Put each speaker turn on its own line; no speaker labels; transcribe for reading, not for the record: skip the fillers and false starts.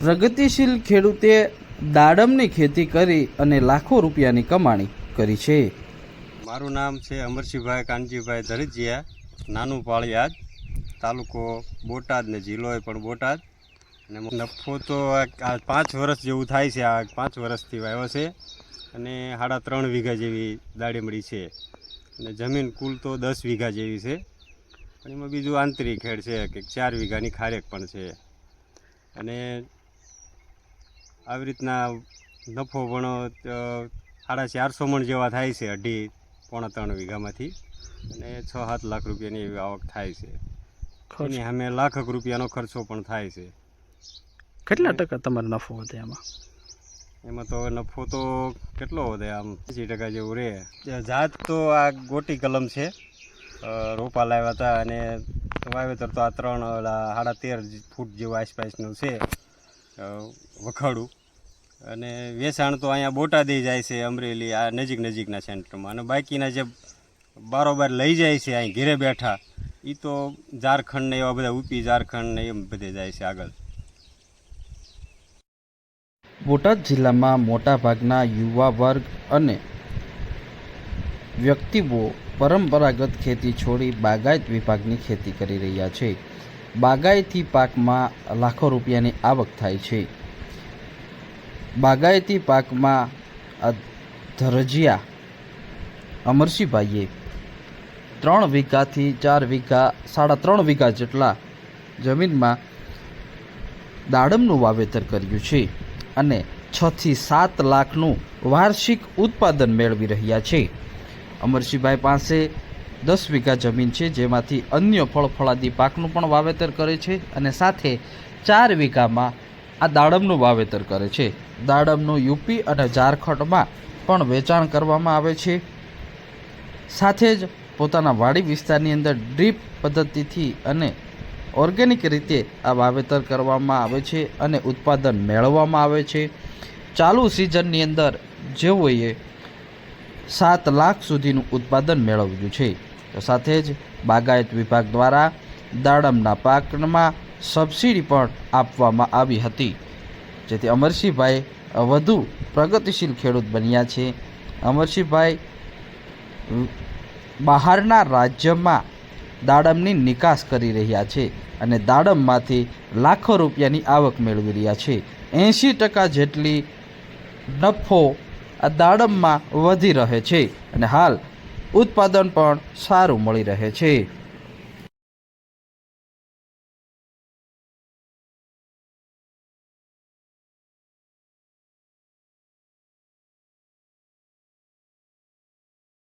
પ્રગતિશીલ ખેડૂતે દાડમની ખેતી કરી અને લાખો રૂપિયાની કમાણી કરી છે।
મારું નામ છે અમરસિંહભાઈ કાનજીભાઈ ધરજીયા, નાનું પાળિયાદ, તાલુકો બોટાદ ને જિલ્લો પણ બોટાદ। અને નફો તો આ 5 વર્ષ જેવું થાય છે। આ 5 વર્ષથી વાવ્યો છે અને 3.5 વીઘા જેવી દાડમડી છે અને જમીન કુલ તો 10 વીઘા જેવી છે। પણ એમાં બીજું આંતરિક ખેડ છે કે 4 વીઘાની ખારેક પણ છે અને આવી રીતના નફો પણ 450 મણ જેવા થાય છે 2.5-3 વીઘામાંથી અને 6-7 લાખ રૂપિયાની એવી આવક થાય છે। એની સામે લાખ રૂપિયાનો ખર્ચો પણ થાય છે।
કેટલા ટકા તમારો નફો વધે આમાં?
એમાં તો નફો તો કેટલો વધે, આમ 80% જેવું રહે। જાત તો આ ગોટી કલમ છે, રોપા લાવ્યા હતા અને વાવેતર તો આ 13.5 ફૂટ જેવું આસપાસનું છે વખાડું। અને વેચાણ તો અહીંયા બોટાદે જાય છે, અમરેલી આ નજીકના સેન્ટરમાં, અને બાકીના જે બારોબાર લઈ જાય છે અહીં ઘેરે બેઠા એ તો ઝારખંડ ને એવા બધા UP ઝારખંડ ને એમ બધે જાય છે આગળ।
બોટાદ જિલ્લામાં મોટાભાગના યુવા વર્ગ અને વ્યક્તિઓ પરંપરાગત ખેતી છોડી બાગાયત વિભાગની ખેતી કરી રહ્યા છે। બાગાયતી પાકમાં લાખો રૂપિયાની આવક થાય છે। બાગાયતી પાકમાં ધરજીયા અમરસિંહભાઈએ 3 વીઘાથી 4 વીઘા 3.5 વીઘા જેટલા જમીનમાં દાડમનું વાવેતર કર્યું છે અને 6 થી 7 લાખનું વાર્ષિક ઉત્પાદન મેળવી રહ્યા છે। અમરસિંહભાઈ પાસે 10 વીઘા જમીન છે, જેમાંથી અન્ય ફળફળાદી પાકનું પણ વાવેતર કરે છે અને સાથે 4 વીઘામાં આ દાડમનું વાવેતર કરે છે। દાડમનું UP અને ઝારખંડમાં પણ વેચાણ કરવામાં આવે છે। સાથે જ પોતાના વાડી વિસ્તારની અંદર ડ્રીપ પદ્ધતિથી અને ઓર્ગેનિક રીતે આ વાવેતર કરવામાં આવે છે અને ઉત્પાદન મેળવવામાં આવે છે। ચાલુ સિઝનની અંદર જેઓએ 7 લાખ સુધીનું ઉત્પાદન મેળવ્યું છે। તો સાથે જ બાગાયત વિભાગ દ્વારા દાડમના પાકમાં સબસિડી પણ આપવામાં આવી હતી, જેથી અમરસિંહભાઈ વધુ પ્રગતિશીલ ખેડૂત બન્યા છે। અમરસિંહભાઈ બહારના રાજ્યમાં દાડમની નિકાસ કરી રહ્યા છે અને દાડમમાંથી લાખો રૂપિયાની આવક મેળવી રહ્યા છે। 80% જેટલી નફો આ દાડમમાં વધી રહે છે અને હાલ ઉત્પાદન પણ સારું મળી રહે છે।